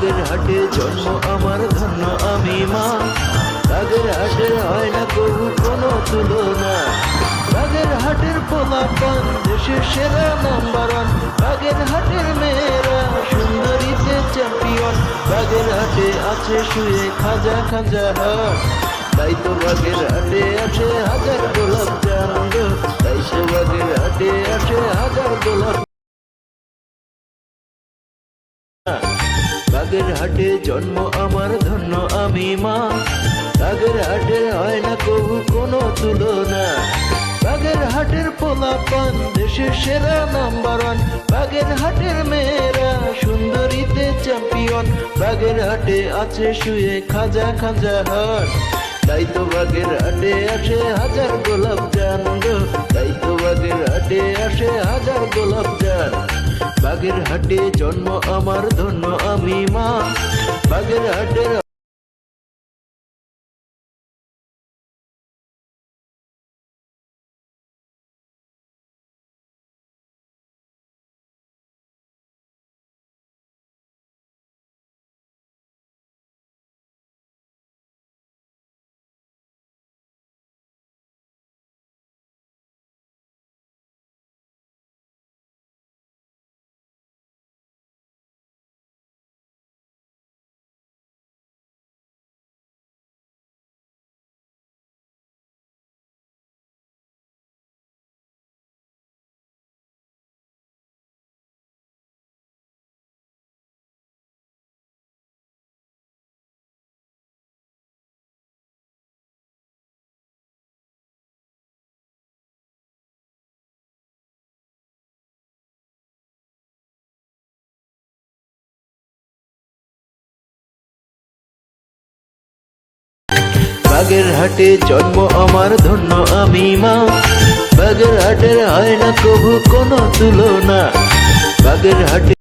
বাগেরহাটে জন্ম আমার ধন্য আমি মা। বাগেরহাটের হয় না কবু কোনো তুলনা। বাগেরহাটের পোলাপান দেশের সেরা নাম্বার ওয়ান। বাগেরহাটের মেয়েরা সুন্দরীতে চ্যাম্পিয়ন। বাগেরহাটে আছে শুয়ে খাজা খাজা হাট, তাই তো বাগেরহাটে আছে হাজার গোলাপ জাম। তাই তো বাগেরহাটে আছে হাজার গোলাপ। বাগেরহাটে জন্ম আমার ধন্য আমি মা। বাগেরহাটে হয় না কবু কোনো তুলনা। বাগেরহাটের পোলাপান দেশের সেরা নাম্বার ওয়ান। বাগেরহাটের মেয়েরা সুন্দরীতে চ্যাম্পিয়ন। বাগেরহাটে আছে শুয়ে খাজা খাজা হাট, তাই তো বাগেরহাটে আসে হাজার গোলাপ জান। তাই তো বাগেরহাটে আসে হাজার গোলাপ জান। বাগেরহাটে জন্ম আমার ধন্য আমি মা। বাগেরহাটের বাগেরহাটে জন্ম আমার ধন্য আমি মা। বাগেরহাটের হয় না কবু কোনো তুলনা। বাগেরহাটে